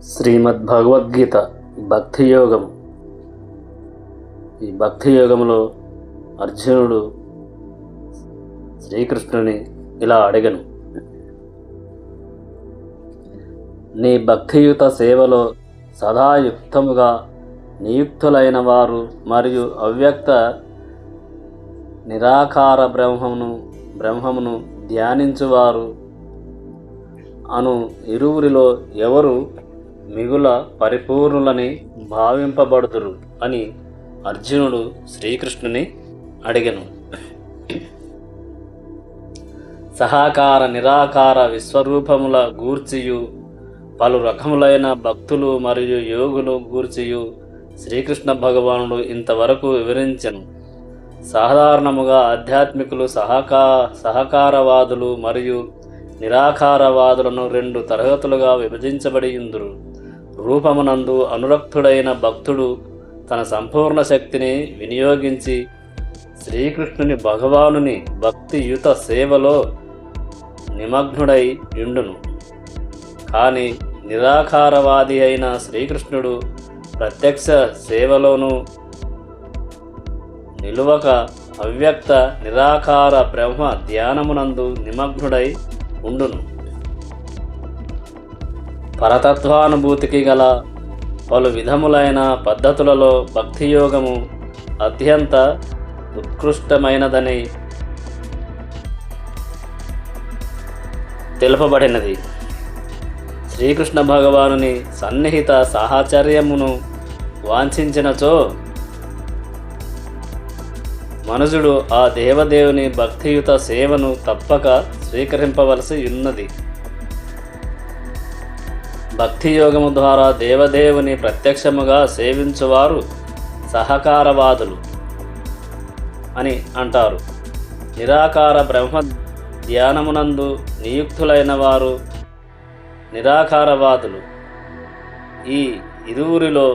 శ్రీమద్భగవద్గీత భక్తి యోగం. ఈ భక్తి యోగంలో అర్జునుడు శ్రీకృష్ణుని ఇలా అడిగను, నీ భక్తియుత సేవలో సదాయుక్తముగా నియుక్తులైన వారు మరియు అవ్యక్త నిరాకార బ్రహ్మమును ధ్యానించువారు అను ఇరువురిలో ఎవరు మిగుల పరిపూర్ణులని భావింపబడుదురు అని అర్జునుడు శ్రీకృష్ణుని అడిగెను. సహాకార నిరాకార విశ్వరూపముల గూర్చియు పలు రకములైన భక్తులు మరియు యోగులు గూర్చియు శ్రీకృష్ణ భగవానుడు ఇంతవరకు వివరించెను. సాధారణముగా ఆధ్యాత్మికులు సహకారవాదులు మరియు నిరాకారవాదులను రెండు తరగతులుగా విభజించబడి ఉందురు. రూపమునందు అనురక్తుడైన భక్తుడు తన సంపూర్ణ శక్తిని వినియోగించి శ్రీకృష్ణుని భగవానుని భక్తియుత సేవలో నిమగ్నుడై ఉండును. కానీ నిరాకారవాది అయిన శ్రీకృష్ణుడు ప్రత్యక్ష సేవలోనూ నిలువక అవ్యక్త నిరాకార బ్రహ్మ ధ్యానమునందు నిమగ్నుడై ఉండును. పరతత్వానుభూతికి గల పలు విధములైన పద్ధతులలో భక్తియోగము అత్యంత ఉత్కృష్టమైనదని తెలుపబడినది. శ్రీకృష్ణ భగవానుని సన్నిహిత సాహచర్యమును వాంఛించినచో మనుజుడు ఆ దేవదేవుని భక్తియుత సేవను తప్పక స్వీకరింపవలసి ఉన్నది. భక్తి యోగము ద్వారా దేవదేవుని ప్రత్యక్షముగా సేవించువారు సహకారవాదులు అని అంటారు. నిరాకార బ్రహ్మ ధ్యానమునందు నియుక్తులైన వారు నిరాకారవాదులు. ఈ ఇరువురిలో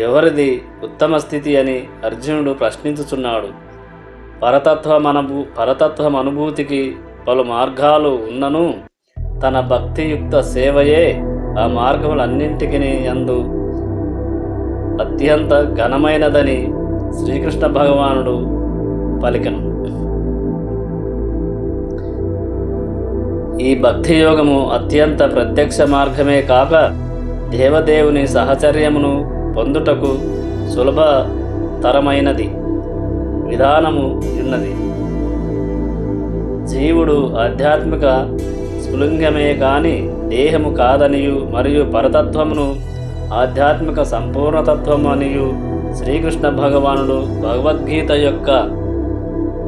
ఎవరిది ఉత్తమ స్థితి అని అర్జునుడు ప్రశ్నించుచున్నాడు. పరతత్వం అనుభూతికి పలు మార్గాలు ఉన్నను తన భక్తియుక్త సేవయే ఆ మార్గములన్నింటికి యందు అత్యంత ఘనమైనదని శ్రీకృష్ణ భగవానుడు పలికెను. ఈ భక్తి యోగము అత్యంత ప్రత్యక్ష మార్గమే కాక దేవదేవుని సహచర్యమును పొందుటకు సులభతరమైనది విధానము ఉన్నది. జీవుడు ఆధ్యాత్మిక స్ఫులింగమే కాని దేహము కాదనియు మరియు పరతత్వమును ఆధ్యాత్మిక సంపూర్ణతత్వము అనియు శ్రీకృష్ణ భగవానుడు భగవద్గీత యొక్క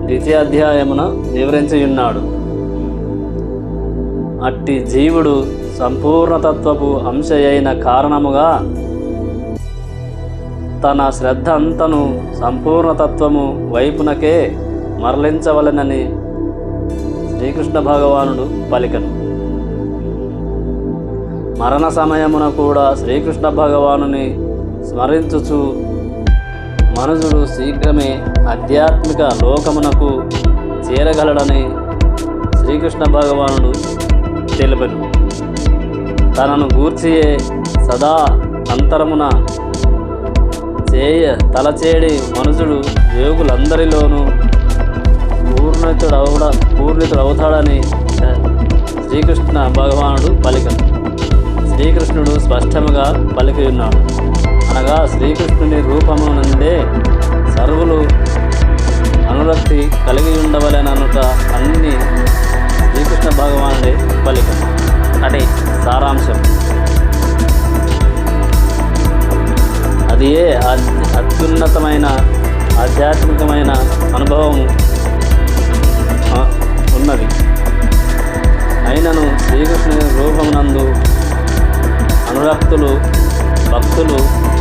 2వ అధ్యాయమున వివరించియున్నాడు. అట్టి జీవుడు సంపూర్ణతత్వపు అంశ అయిన కారణముగా తన శ్రద్ధ అంతను సంపూర్ణతత్వము వైపునకే మరలించవలెనని శ్రీకృష్ణ భగవానుడు పలికెను. మరణ సమయమున కూడా శ్రీకృష్ణ భగవానుని స్మరించుచు మనుజుడు శీఘ్రమే ఆధ్యాత్మిక లోకమునకు చేరగలడని శ్రీకృష్ణ భగవానుడు తెలుపెను. తనను గూర్చియే సదా అంతరమున తలచేడి మనుజుడు యోగులందరిలోనూ పూర్ణితుడవుతాడని శ్రీకృష్ణ భగవానుడు పలికను. శ్రీకృష్ణుడు స్పష్టముగా పలికి ఉన్నాడు. అనగా శ్రీకృష్ణుని రూపము నుండే సర్వులు అనురక్తి కలిగి ఉండవలెననుట అన్ని శ్రీకృష్ణ భగవానుడే పలికను అని సారాంశం. అది ఏ అత్యున్నతమైన ఆధ్యాత్మికమైన అనుభవం ఉన్నది. అయినను శ్రీకృష్ణుని రూపమునందు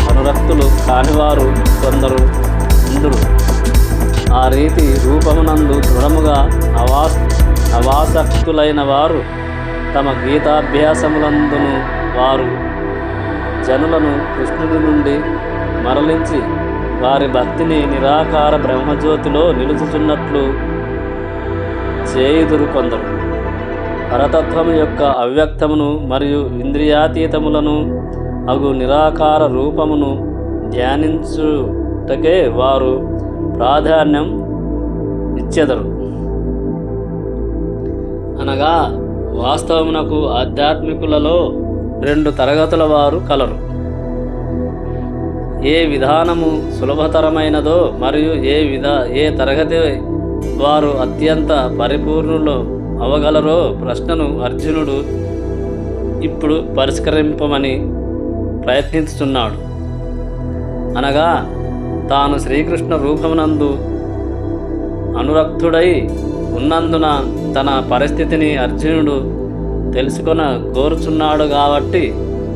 అనురక్తులు కానివారు కొందరు ఉందురు. ఆ రీతి రూపమునందు దృఢముగా అవాసక్తులైన వారు తమ గీతాభ్యాసములందును వారు జనులను కృష్ణుడి నుండి మరలించి వారి భక్తిని నిరాకార బ్రహ్మజ్యోతిలో నిలుచుచున్నట్లు చేయుదురు కొందరు. పరతత్వము యొక్క అవ్యక్తమును మరియు ఇంద్రియాతీతములను అగు నిరాకార రూపమును ధ్యానించుటకే వారు ప్రాధాన్యం ఇచ్చెదరు. అనగా వాస్తవమునకు ఆధ్యాత్మికులలో 2 తరగతుల వారు కలరు. ఏ విధానము సులభతరమైనదో మరియు ఏ తరగతి వారు అత్యంత పరిపూర్ణులు అవగలరో ప్రశ్నను అర్జునుడు ఇప్పుడు పరిష్కరింపమని ప్రయత్నిస్తున్నాడు. అనగా తాను శ్రీకృష్ణ రూపమునందు అనురక్తుడై ఉన్నందున తన పరిస్థితిని అర్జునుడు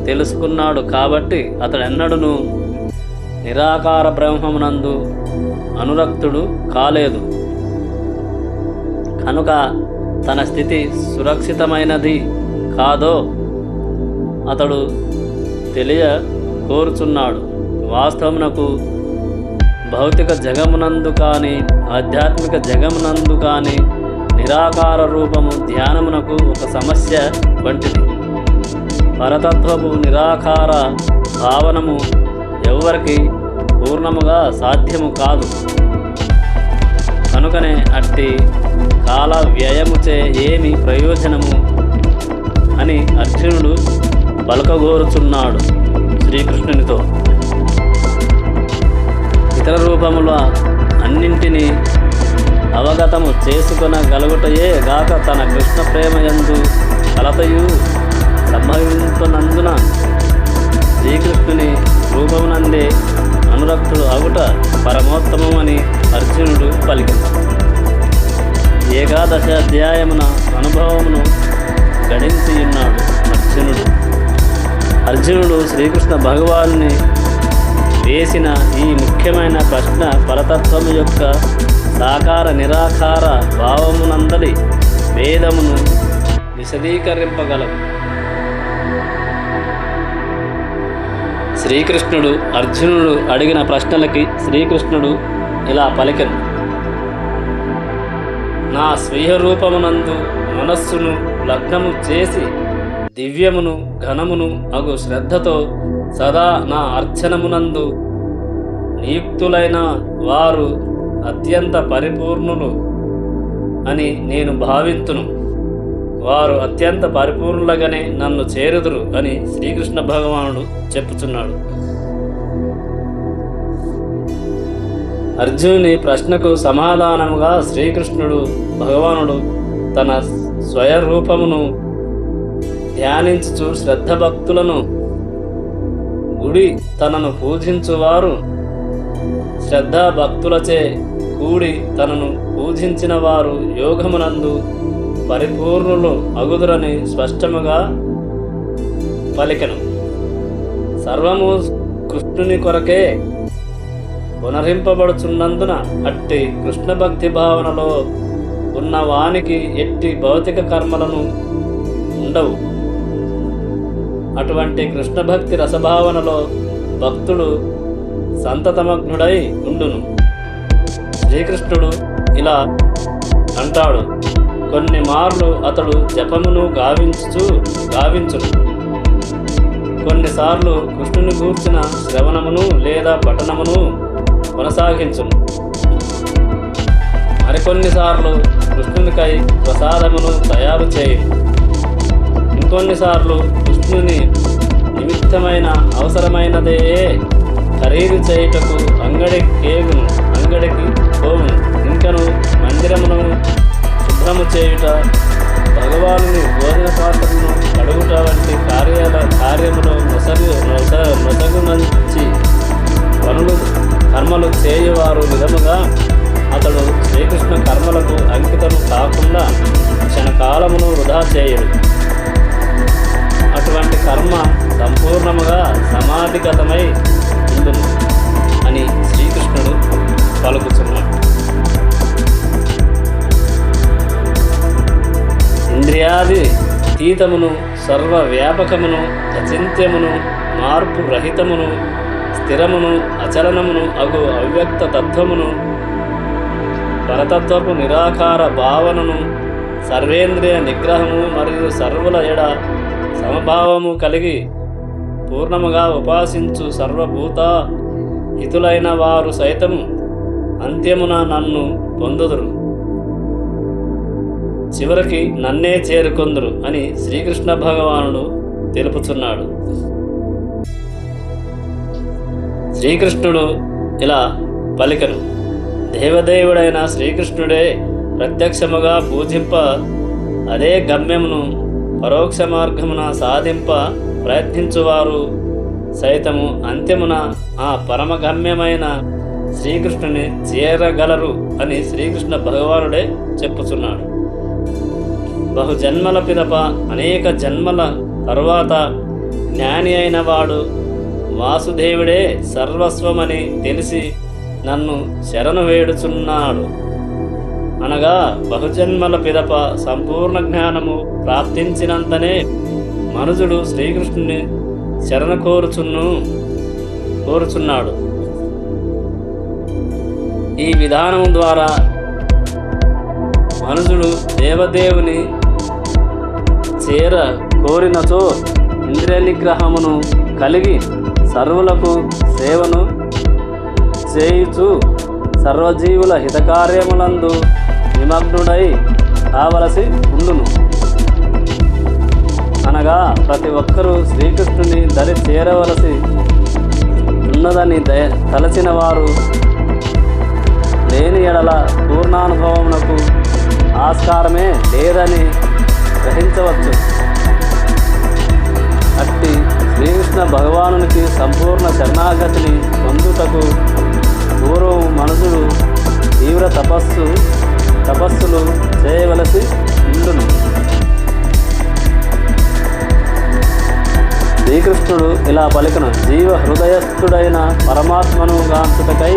తెలుసుకున్నాడు కాబట్టి అతడెన్నడూను నిరాకార బ్రహ్మమునందు అనురక్తుడు కాలేదు. కనుక తన స్థితి సురక్షితమైనది కాదో అతడు కోరుచున్నాడు. వాస్తవమునకు భౌతిక జగమునందు కానీ ఆధ్యాత్మిక జగమునందు కానీ నిరాకార రూపము ధ్యానమునకు ఒక సమస్య వంటిది. పరతత్వపు నిరాకార భావనము ఎవ్వరికి పూర్ణముగా సాధ్యము కాదు. కనుకనే అట్టి కాల వ్యయముచే ఏమి ప్రయోజనము అని అర్జునుడు పలకగోరుచున్నాడు శ్రీకృష్ణునితో. ఇతర రూపముల అన్నింటినీ అవగతము చేసుకొనగలుగుటయే గాక తన కృష్ణ ప్రేమయందు కలతయు సంభవించునందున శ్రీకృష్ణుని రూపమునందే అనురక్తుడు అగుట పరమోత్తమమని అర్జునుడు పలికింది. 11వ అధ్యాయమున అనుభవమును గడించియున్నాడు అర్జునుడు శ్రీకృష్ణ భగవానుని వేసిన ఈ ముఖ్యమైన ప్రశ్న పరతత్వము యొక్క సాకార నిరాకార భావమునందలి భేదమును విశదీకరింపగలవు. శ్రీకృష్ణుడు అర్జునుడు అడిగిన ప్రశ్నలకి శ్రీకృష్ణుడు ఇలా పలికెను: నా స్వీయ రూపమునందు మనస్సును లగ్నము చేసి దివ్యమును ఘనమును అగు శ్రద్ధతో సదా నా అర్చనమునందు నియుక్తులైన వారు అత్యంత పరిపూర్ణులు అని నేను భావింతును. వారు అత్యంత పరిపూర్ణులుగానే నన్ను చేరుదురు అని శ్రీకృష్ణ భగవానుడు చెప్పుచున్నాడు. అర్జునుని ప్రశ్నకు సమాధానముగా శ్రీకృష్ణుడు భగవానుడు తన స్వయరూపమును ధ్యానించుచు శ్రద్ధభక్తులను గుడి తనను పూజించువారు శ్రద్ధాభక్తులచే కూడి తనను పూజించిన వారు యోగమునందు పరిపూర్ణులు అగుదురని స్పష్టముగా పలికెను. సర్వము కృష్ణుని కొరకే పునరింపబడుచున్నందున అట్టి కృష్ణ భక్తి భావనలో ఉన్న వానికి ఎట్టి భౌతిక కర్మలను ఉండవు. అటువంటి కృష్ణ భక్తి రసభావనలో భక్తుడు సంతతమగ్నుడై ఉండును. శ్రీకృష్ణుడు ఇలా అంటాడు: కొన్ని మార్లు అతడు జపమును గావించును, కొన్నిసార్లు కృష్ణుని గూర్చిన శ్రవణమును లేదా పఠనమును కొనసాగించును, మరికొన్నిసార్లు కృష్ణునికై ప్రసాదమును తయారు చేయును, ఇంకొన్నిసార్లు కృష్ణుని నిమిత్తమైన అవసరమైనదే ఖరీదు చేయుటకు అంగడికి పోవును, ఇంకను మందిరమును శుభ్రము చేయుట, భగవానుని భోజన పాత్రను కడుగుట వంటి కార్యములు నొసగునంచి కర్మలు చేయువారు విధముగా అతడు శ్రీకృష్ణ కర్మలకు అంకితము కాకుండా క్షణకాలమును వృధా చేయడు. అటువంటి కర్మ సంపూర్ణముగా సమాధిగతమై ఉండును అని శ్రీకృష్ణుడు పలుకుతున్నాడు. ఇంద్రియాది అతీతమును సర్వవ్యాపకమును అచింత్యమును మార్పు రహితమును స్థిరమును అచలనమును అగు అవ్యక్త తత్వమును పరతత్వపు నిరాకార భావనను సర్వేంద్రియ నిగ్రహము మరియు సర్వుల ఎడ సమభావము కలిగి పూర్ణముగా ఉపాసించు సర్వభూత హితులైన వారు సైతము అంత్యమున నన్ను పొందుదురు, చివరికి నన్నే చేరుకొందురు అని శ్రీకృష్ణ భగవానుడు తెలుపుచున్నాడు. శ్రీకృష్ణుడు ఇలా పలికను: దేవదేవుడైన శ్రీకృష్ణుడే ప్రత్యక్షముగా పూజింప, అదే గమ్యమును పరోక్ష మార్గమున సాధింప ప్రయత్నించువారు సైతము అంత్యమున ఆ పరమగమ్యమైన శ్రీకృష్ణుని చేరగలరు అని శ్రీకృష్ణ భగవానుడే చెప్పుచున్నాడు. బహుజన్మల పిదప అనేక జన్మల తరువాత జ్ఞాని అయిన వాడు వాసుదేవుడే సర్వస్వమని తెలిసి నన్ను శరణు వేడుచున్నాడు. అనగా బహుజన్మల పిదప సంపూర్ణ జ్ఞానము ప్రాప్తించినంతనే మనుజుడు శ్రీకృష్ణుని శరణ కోరుచున్నాడు. ఈ విధానం ద్వారా మనుజుడు దేవదేవుని చేర కోరినచో ఇంద్రియ నిగ్రహమును కలిగి సర్వులకు సేవను చేయుచు సర్వజీవుల హితకార్యములందు నిమగ్నుడై కావలసి ఉండును. అనగా ప్రతి ఒక్కరూ శ్రీకృష్ణుని దరి చేరవలసి ఉన్నదని తలచిన వారు లేని ఎడల పూర్ణానుభవమునకు ఆస్కారమే లేదని గ్రహించవచ్చు. అట్టి శ్రీకృష్ణ భగవానునికి సంపూర్ణ శరణాగతిని పొందుటకు పూర్వం మనుషుడు తీవ్ర తపస్సులు చేయవలసి ఉండును. శ్రీకృష్ణుడు ఇలా పలికను: జీవ హృదయస్థుడైన పరమాత్మను గాంచుటకై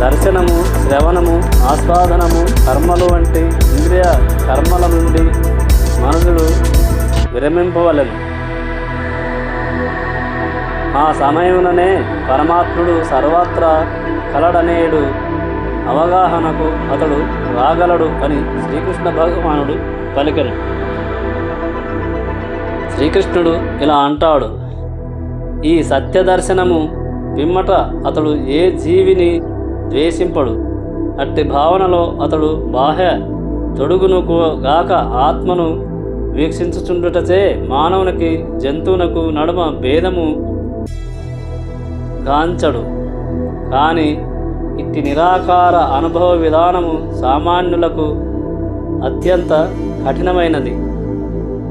దర్శనము, శ్రవణము, ఆస్వాదనము, కర్మలు వంటి ఇంద్రియ కర్మల నుండి మనుషుడు విరమింపవలెను. ఆ సమయముననే పరమాత్ముడు సర్వత్రా కలడనేడు అవగాహనకు అతడు రాగలడు అని శ్రీకృష్ణ భగవానుడు పలికెను. శ్రీకృష్ణుడు ఇలా అంటాడు: ఈ సత్య దర్శనము పిమ్మట అతడు ఏ జీవిని ద్వేషింపడు. అట్టి భావనలో అతడు బాహ్య తొడుగును గాక ఆత్మను వీక్షించుచుండుటచే మానవునికి జంతువునకు నడుమ భేదము గాంచడు. కానీ ఇట్టి నిరాకార అనుభవ విధానము సామాన్యులకు అత్యంత కఠినమైనది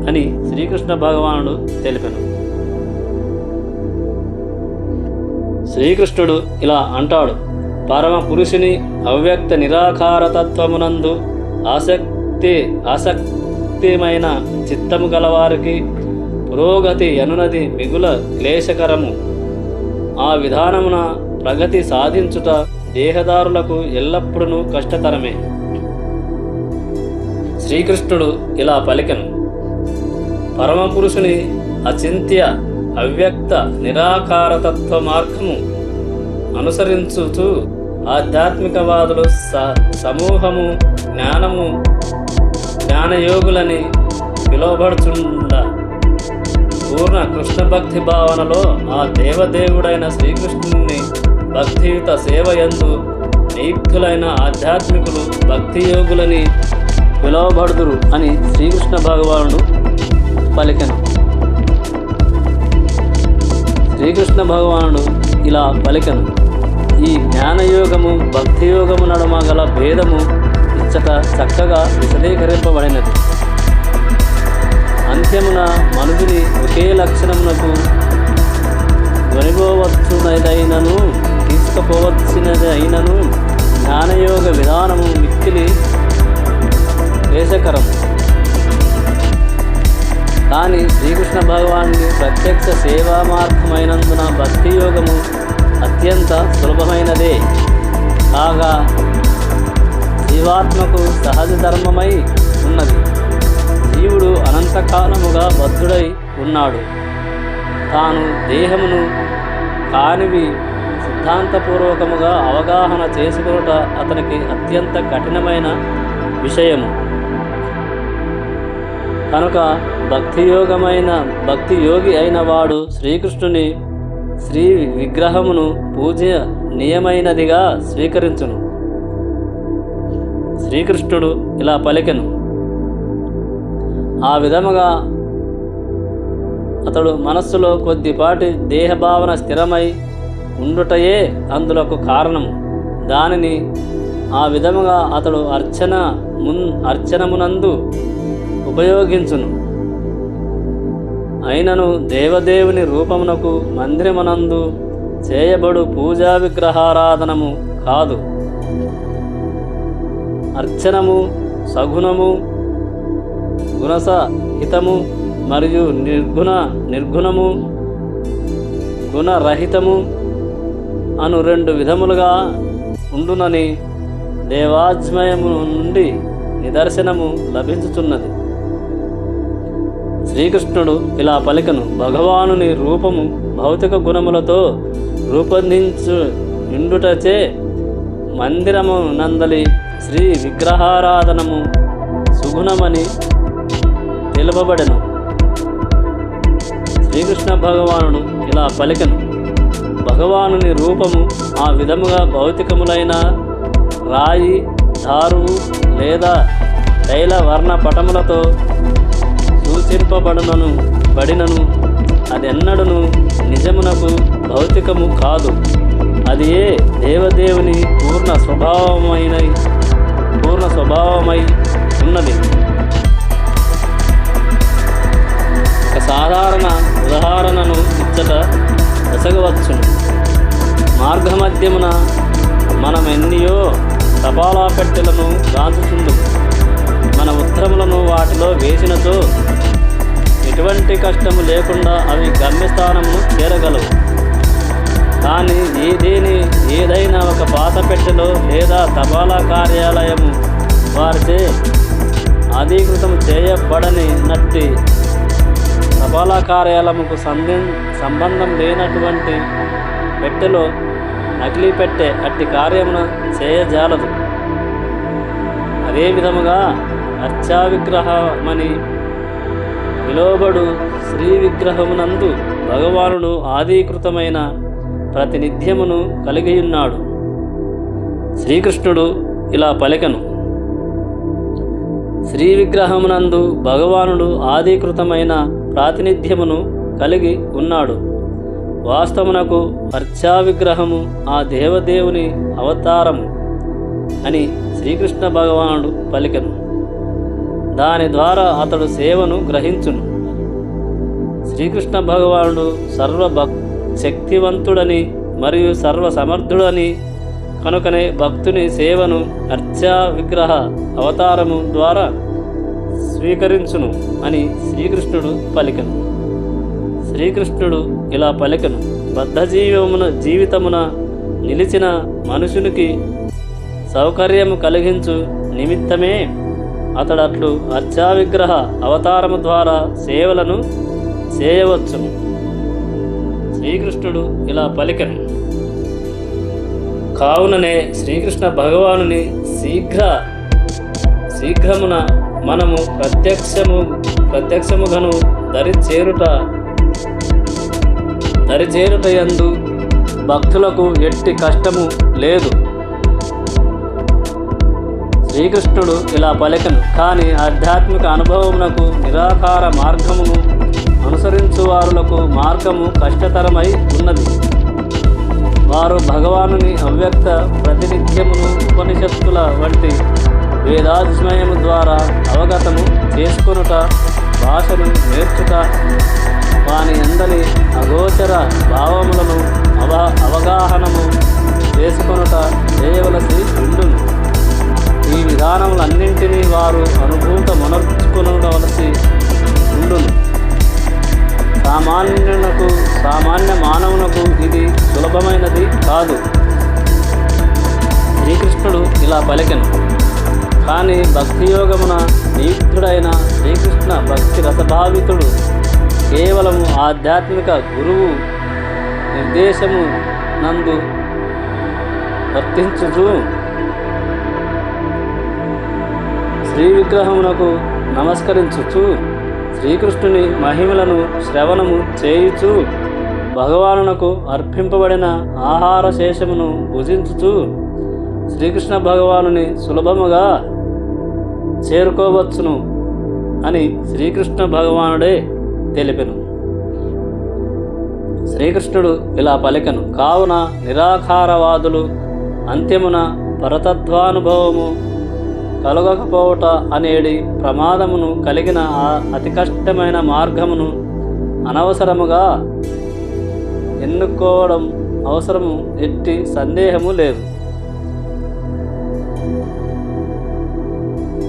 అని శ్రీకృష్ణ భగవానుడు తెలిపెను. శ్రీకృష్ణుడు ఇలా అంటాడు: పరమ పురుషుని అవ్యక్త నిరాకారతత్వమునందు ఆసక్తిమైన చిత్తము గలవారికి పురోగతి అనునది మిగుల క్లేశకరము. ఆ విధానమున ప్రగతి సాధించుట దేహదారులకు ఎల్లప్పుడూ కష్టతరమే. శ్రీకృష్ణుడు ఇలా పలికెను: పరమపురుషుని అచింత్య అవ్యక్త నిరాకారతత్వ మార్గము అనుసరించుచు ఆధ్యాత్మికవాదులు సమూహము జ్ఞానయోగులని పిలువబడుచుండ పూర్ణ కృష్ణ భక్తి భావనలో ఆ దేవదేవుడైన శ్రీకృష్ణుని భక్తియుత సేవయందు నియుక్తులైన ఆధ్యాత్మికులు భక్తియోగులని పిలువబడుదురు అని శ్రీకృష్ణ భగవానుడు పలికెను. శ్రీకృష్ణ భగవానుడు ఇలా పలికెను: ఈ జ్ఞానయోగము భక్తియోగము నడుమ గల భేదము ఇచ్చట చక్కగా విశదీకరింపబడినది. అంత్యమున మనుషుని ఒకే లక్షణమునకు కొనిపోవచ్చునదైనను తీసుకుపోవచ్చినదైనను జ్ఞానయోగ విధానము మిక్కిలి క్లేశకరము. కానీ శ్రీకృష్ణ భగవానుని ప్రత్యక్ష సేవా మార్గమైనందున భక్తియోగము అత్యంత సులభమైనదే కాగా జీవాత్మకు సహజ ధర్మమై ఉన్నది. జీవుడు అనంతకాలముగా బద్ధుడై ఉన్నాడు. తాను దేహమును కానివి సిద్ధాంతపూర్వకముగా అవగాహన చేసుకొనుట అతనికి అత్యంత కఠినమైన విషయము. కనుక భక్తి యోగి అయిన వాడు శ్రీకృష్ణుని శ్రీ విగ్రహమును పూజనీయమైనదిగా స్వీకరించును. శ్రీకృష్ణుడు ఇలా పలికెను. ఆ విధముగా అతడు మనస్సులో కొద్దిపాటి దేహభావన స్థిరమై ఉండుటయే అందులకు కారణము. దానిని ఆ విధముగా అతడు అర్చనమునందు ఉపయోగించును. అయినను దేవదేవుని రూపమునకు మందిరమునందు చేయబడు పూజా విగ్రహారాధనము కాదు. అర్చనము సగుణము, గుణసహితము మరియు నిర్గుణము, గుణరహితము అను 2 విధములుగా ఉండునని దేవాజ్మయము నుండి నిదర్శనము లభించుచున్నది. శ్రీకృష్ణుడు ఇలా పలికను. భగవానుని రూపము భౌతిక గుణములతో రూపొందించుండుటచే మందిరము నందలి శ్రీ విగ్రహారాధనము సుగుణమని తెలుపబడెను. శ్రీకృష్ణ భగవానుడు ఇలా పలికెను. భగవానుని రూపము ఆ విధముగా భౌతికములైన రాయి, దారువు లేదా తైల వర్ణ పటములతో సూచింపబడినను అదెన్నడను నిజమునకు భౌతికము కాదు. అది ఏ దేవదేవుని పూర్ణ స్వభావమై ఉన్నది. ఒక సాధారణ ఉదాహరణను ఇచ్చట వెసగవచ్చును. మార్గమధ్యమున మనం ఎన్నియో తపాలా పెట్టెలను గాంచుచుందుము. మన ఉత్తరములను వాటిలో వేసినచో ఎటువంటి కష్టము లేకుండా అవి గమ్యస్థానమును చేరగలవు. కానీ ఏదైనా ఒక పాత పెట్టెలో లేదా తపాలా కార్యాలయము వారిచే అధీకృతం చేయబడని నట్టి తపాలా కార్యాలయముకు సంబంధం లేనటువంటి పెట్టెలో నకిలీ పెట్టె అట్టి కార్యమును చేయజాలదు. అదే విధముగా అర్చా విగ్రహమని పిలువబడు శ్రీ విగ్రహమునందు భగవానుడు ఆధీకృతమైన ప్రాతినిధ్యమును కలిగి ఉన్నాడు. శ్రీకృష్ణుడు ఇలా పలికెను. శ్రీ విగ్రహమునందు భగవానుడు ఆధీకృతమైన ప్రాతినిధ్యమును కలిగి ఉన్నాడు. వాస్తవమునకు అర్చా విగ్రహము ఆ దేవదేవుని అవతారము అని శ్రీకృష్ణ భగవానుడు పలికెను. దాని ద్వారా అతడు సేవను గ్రహించును. శ్రీకృష్ణ భగవానుడు శక్తివంతుడని మరియు సర్వసమర్థుడని కనుకనే భక్తుని సేవను అర్చా విగ్రహ అవతారము ద్వారా స్వీకరించును అని శ్రీకృష్ణుడు పలికెను. శ్రీకృష్ణుడు ఇలా పలికెను. జీవితమున నిలిచిన మనుషునికి సౌకర్యము కలిగించు నిమిత్తమే అతడట్లు అర్చా విగ్రహ అవతారము ద్వారా సేవలను చేయవచ్చును. శ్రీకృష్ణుడు ఇలా పలికెను. కావుననే శ్రీకృష్ణ భగవానుని శీఘ్రమున మనము ప్రత్యక్షముగను దరిచేరుట యందు భక్తులకు ఎట్టి కష్టము లేదు. శ్రీకృష్ణుడు ఇలా పలికెను. కానీ ఆధ్యాత్మిక అనుభవమునకు నిరాకార మార్గమును అనుసరించువారులకు మార్గము కష్టతరమై ఉన్నది. వారు భగవానుని అవ్యక్త ప్రతినిధ్యమును ఉపనిషత్తుల వంటి వేదాధ్యయనము ద్వారా అవగతము చేసుకొనుట, భాషను నేర్చుట, వాని అందలి అగోచర భావములను అవగాహనము చేసుకొనుట చేయవలసి ఉండును. ఈ విధానములన్నింటినీ వారు అనుభూతమునర్చుకొనవలసి ఉండును. సామాన్య మానవునకు ఇది సులభమైనది కాదు. శ్రీకృష్ణుడు ఇలా పలికెను. కానీ భక్తియోగమున నియుక్తుడైన శ్రీకృష్ణ భక్తి రసభావితుడు కేవలము ఆధ్యాత్మిక గురువు నిర్దేశము నందు వర్తించుచు శ్రీ విగ్రహమునకు నమస్కరించుచు శ్రీకృష్ణుని మహిమలను శ్రవణము చేయుచు భగవానునకు అర్పింపబడిన ఆహార శేషమును భుజించుచు శ్రీకృష్ణ భగవానుని సులభముగా చేరుకోవచ్చును అని శ్రీకృష్ణ భగవానుడే తెలిపెను. శ్రీకృష్ణుడు ఇలా పలికెను, కావున నిరాకారవాదులు అంత్యమున పరతత్వానుభవము కలగకపోవట అనేడి ప్రమాదమును కలిగిన ఆ అతి కష్టమైన మార్గమును అనవసరముగా ఎన్నుకోవడం అవసరము ఎట్టి సందేహము లేదు.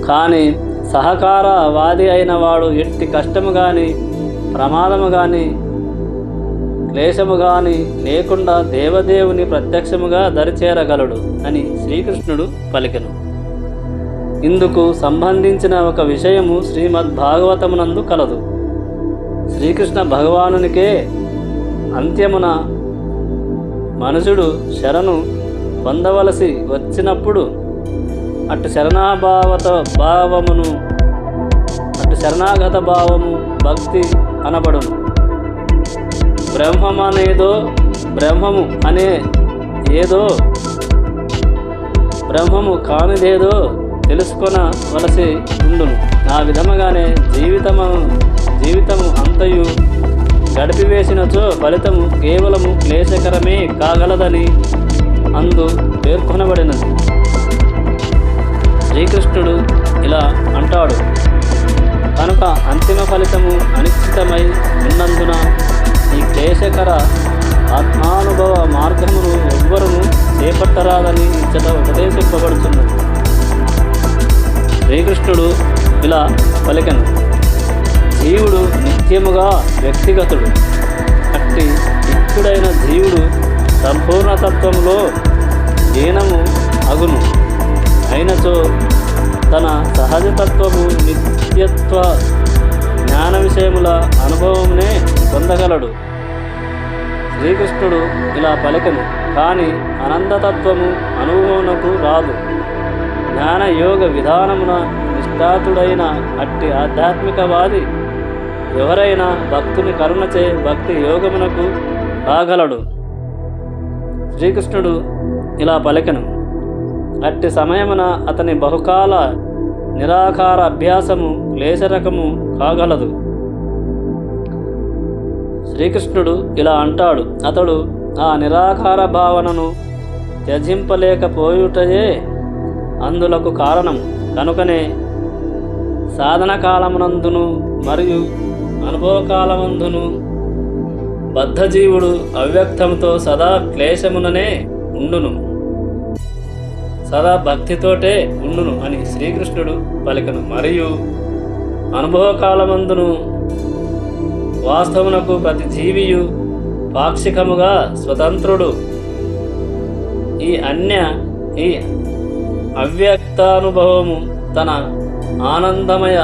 కానీ సహకారవాది అయిన వాడు ఎట్టి కష్టము కానీ ప్రమాదము కానీ క్లేశము కానీ లేకుండా దేవదేవుని ప్రత్యక్షముగా దరిచేరగలడు అని శ్రీకృష్ణుడు పలికెను. ఇందుకు సంబంధించిన ఒక విషయము శ్రీమద్ భాగవతమునందు కలదు. శ్రీకృష్ణ భగవానునికే అంత్యమున మనుషుడు శరణు పొందవలసి వచ్చినప్పుడు అటు శరణాగత భావము భక్తి అనబడును. బ్రహ్మము కానిదేదో తెలుసుకొనవలసి ఉండును. ఆ విధముగానే జీవితము అంతయు గడిపివేసినచో ఫలితము కేవలము క్లేశకరమే కాగలదని అందు పేర్కొనబడినది. శ్రీకృష్ణుడు ఇలా అంటాడు, కనుక అంతిమ ఫలితము అనిశ్చితమై ఉన్నందున ఈ క్లేశకర ఆత్మానుభవ మార్గమును ఎవ్వరును చేపట్టరాదని ఇచ్చట ఉపదేశింపబడుతున్నది. శ్రీకృష్ణుడు ఇలా పలికెను, జీవుడు నిత్యముగా వ్యక్తిగతుడు. అట్టి నిత్యుడైన జీవుడు సంపూర్ణతత్వములో లీనము అగును. అయినచో తన సహజతత్వము నిత్యత్వ జ్ఞాన విషయముల అనుభవమునే పొందగలడు. శ్రీకృష్ణుడు ఇలా పలికెను, కానీ అనంతతత్వము అనుభవమునకు రాదు. జ్ఞానయోగ విధానమున నిష్ఠాతుడైన అట్టి ఆధ్యాత్మికవాది ఎవరైనా భక్తుని కరుణచే భక్తి యోగమునకు రాగలడు. శ్రీకృష్ణుడు ఇలా పలికెను, అట్టి సమయమున అతని బహుకాల నిరాకార అభ్యాసము క్లేశరకము కాగలదు. శ్రీకృష్ణుడు ఇలా అంటాడు, అతడు ఆ నిరాకార భావనను త్యజింపలేకపోయుటయే అందులకు కారణం. కనుకనే సాధన కాలమునందును మరియు అనుభవకాలమందును బద్ధజీవుడు అవ్యక్తంతో సదా క్లేశముననే ఉండును, సదా భక్తితోటే ఉండును అని శ్రీకృష్ణుడు పలికెను. మరియు అనుభవకాలమందును వాస్తవమునకు ప్రతి జీవియు పాక్షికముగా స్వతంత్రుడు. ఈ అవ్యక్తానుభవము తన ఆనందమయ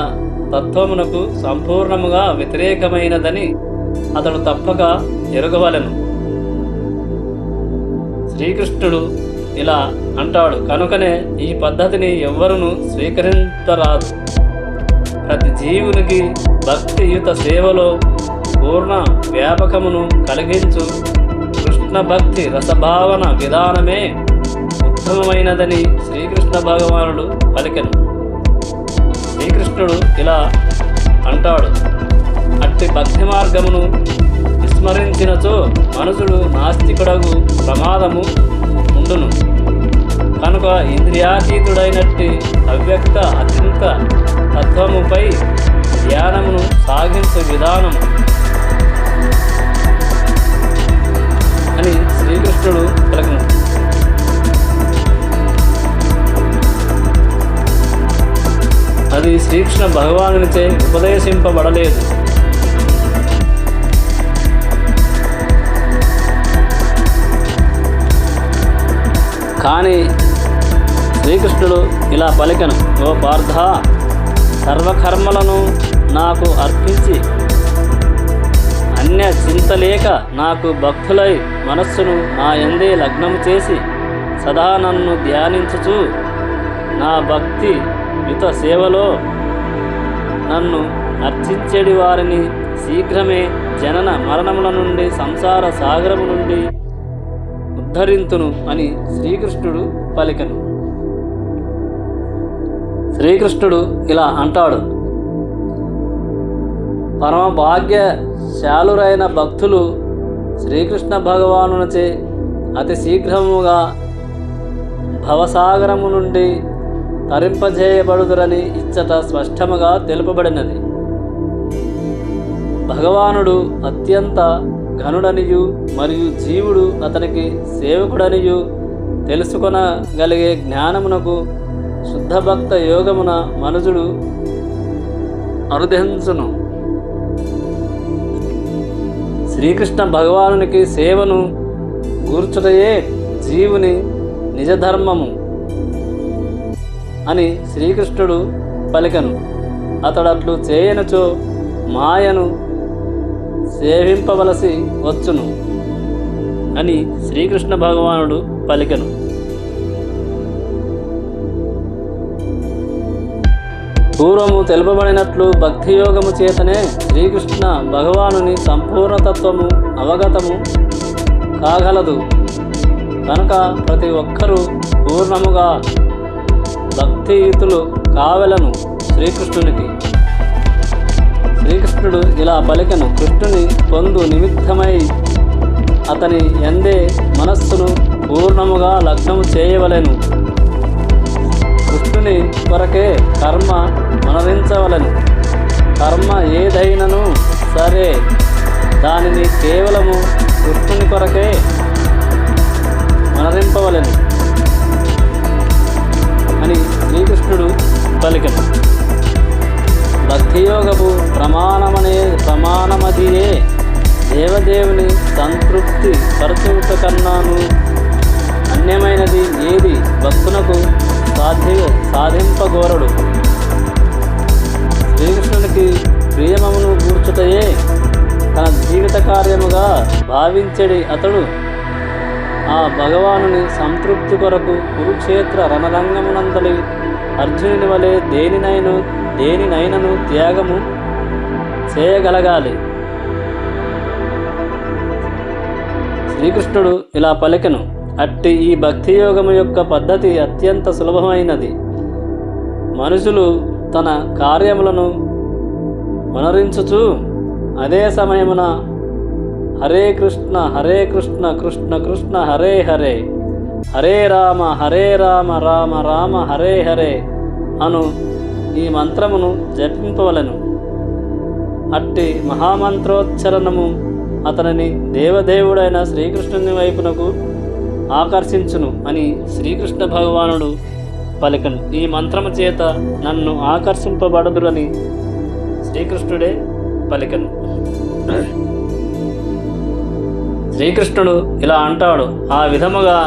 తత్వమునకు సంపూర్ణముగా వ్యతిరేకమైనదని అతడు తప్పక ఎరుగవలెను. శ్రీకృష్ణుడు ఇలా అంటాడు, కనుకనే ఈ పద్ధతిని ఎవ్వరును స్వీకరించరాదు. ప్రతి జీవునికి భక్తియుత సేవలో పూర్ణ వ్యాపకమును కలిగించు కృష్ణ భక్తి రసభావన విధానమే ఉత్తమమైనదని శ్రీకృష్ణ భగవానుడు పలికెను. శ్రీకృష్ణుడు ఇలా అంటాడు, అట్టి భక్తి మార్గమును విస్మరించినచో మనుషుడు నాస్తికుడగు ప్రమాదము ఉండును. కనుక ఇంద్రియాతీతుడైనట్టి అవ్యక్త అత్యంత తత్వముపై ధ్యానమును సాగించు విధానం అని శ్రీకృష్ణుడు పలికెను. అది శ్రీకృష్ణ భగవానునిచే ఉపదేశింపబడలేదు. కానీ శ్రీకృష్ణుడు ఇలా పలికెను, ఓ పార్థ, సర్వకర్మలను నాకు అర్పించి అన్య చింతలేక నాకు భక్తులై మనస్సును నా యందే లగ్నము చేసి సదా నన్ను ధ్యానించుచు నా భక్తి యుత సేవలో నన్ను అర్చించేడి వారిని శీఘ్రమే జనన మరణముల నుండి సంసార సాగరము నుండి ఉద్ధరింతును అని శ్రీకృష్ణుడు పలికెను. శ్రీకృష్ణుడు ఇలా అంటాడు: పరమ భాగ్యశాలురైన భక్తులు శ్రీకృష్ణ భగవానునిచే అతి శీఘ్రముగా భవసాగరము నుండి తరింపజేయబడుదురని ఇచ్చట స్పష్టముగా తెలుపబడినది. భగవానుడు అత్యంత ఘనుడనియు మరియు జీవుడు అతనికి సేవకుడనియు తెలుసుకొనగలిగే జ్ఞానమునకు శుద్ధ భక్త యోగమున మనుజుడు అనుదహించును. శ్రీకృష్ణ భగవానునికి సేవను గూర్చుటయే జీవుని నిజధర్మము అని శ్రీకృష్ణుడు పలికెను. అతడట్లు చేయనచో మాయను సేవింపవలసి వచ్చును అని శ్రీకృష్ణ భగవానుడు పలికెను. పూర్వము తెలుపబడినట్లు భక్తియోగము చేతనే శ్రీకృష్ణ భగవానుని సంపూర్ణతత్వము అవగతము కాగలదు. కనుక ప్రతి ఒక్కరూ పూర్ణముగా భక్తియుతులు కావలను శ్రీకృష్ణునికి. శ్రీకృష్ణుడు ఇలా పలికెను: కృష్ణుని పొందు నిమిత్తమై అతని ఎందే మనస్సును పూర్ణముగా లగ్నము చేయవలెను. కృష్ణుని కొరకే కర్మ మనరించవలెను. కర్మ ఏదైనను సరే దానిని కేవలము కృష్ణుని కొరకే మనరింపవలెను అని శ్రీకృష్ణుడు పలికెను. భక్తియోగపు ప్రమాణమదియే దేవదేవుని సంతృప్తి పరచుట కన్నాను అన్యమైనది ఏది భక్తునకు సాధింపగోరడు. శ్రీకృష్ణునికి ప్రియమమును గూర్చుటయే తన జీవిత కార్యముగా భావించడి అతడు ఆ భగవానుని సంతృప్తి కొరకు కురుక్షేత్ర రణరంగమునందలి అర్జునుని వలె దేనినైనను త్యాగము చేయగలగాలి. శ్రీకృష్ణుడు ఇలా పలికెను: అట్టి ఈ భక్తియోగము యొక్క పద్ధతి అత్యంత సులభమైనది. మనుషులు తన కార్యములను మనరించుచు అదే సమయమున హరే కృష్ణ కృష్ణ కృష్ణ హరే హరే, హరే రామ రామ రామ హరే హరే అను ఈ మంత్రమును జపింపవలెను. అట్టి మహామంత్రోచ్చరణము అతనిని దేవదేవుడైన శ్రీకృష్ణుని వైపునకు ఆకర్షించును అని శ్రీకృష్ణ భగవానుడు పలికను. ఈ మంత్రము చేత నన్ను ఆకర్షింపబడదురని శ్రీకృష్ణుడే పలికను. శ్రీకృష్ణుడు ఇలా అంటాడు: ఆ విధముగా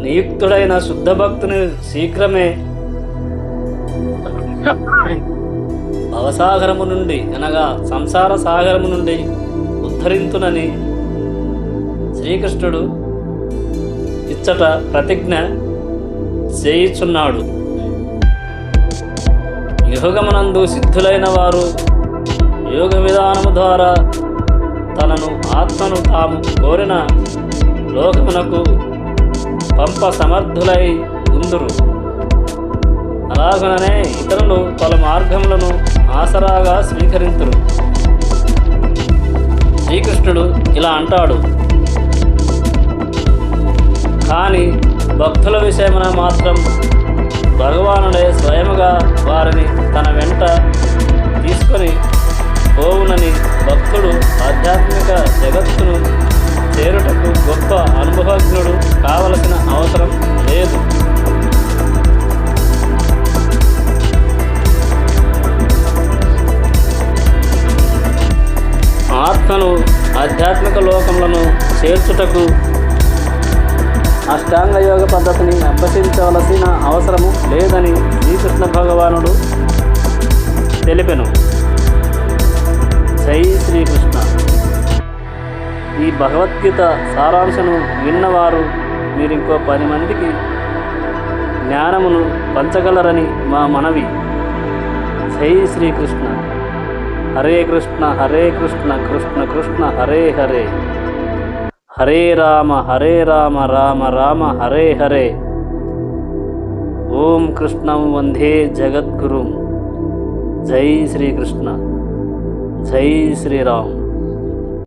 నియుక్తుడైన శుద్ధ భక్తుని శీఘ్రమే భవసాగరము నుండి అనగా సంసార సాగరము నుండి ఉద్ధరింతునని శ్రీకృష్ణుడు ఇచ్చట ప్రతిజ్ఞ చేయుచున్నాడు. యోగమునందు సిద్ధులైన వారు యోగ విధానము ద్వారా ఆత్మను తాము కోరిన లోకమునకు పంప సమర్థులై ఉందురు. అలాగనే ఇతరులు పలు మార్గములను ఆసరాగా స్వీకరింతురు. శ్రీకృష్ణుడు ఇలా అంటాడు: కానీ భక్తుల విషయమున మాత్రం భగవానుడే స్వయముగా వారిని తన వెంట తీసుకొని పోవునని భక్తుడు ఆధ్యాత్మిక జగత్తును చేరుటకు గొప్ప అనుభవజ్ఞుడు కావలసిన అవసరం లేదు. ఆత్మను ఆధ్యాత్మిక లోకములను చేర్చుటకు అష్టాంగ యోగ పద్ధతిని అభ్యసించవలసిన అవసరము లేదని శ్రీకృష్ణ భగవానుడు తెలిపెను. జై శ్రీకృష్ణ. ఈ భగవద్గీత సారాంశను విన్నవారు మీరింకో 10 మందికి జ్ఞానమును పంచగలరని మా మనవి. జై శ్రీకృష్ణ. హరే కృష్ణ కృష్ణ కృష్ణ హరే హరే, హరే రామ రామ రామ హరే హరే. ఓం కృష్ణం వందే జగద్గురుం. జై శ్రీకృష్ణ, జై శ్రీరామ్.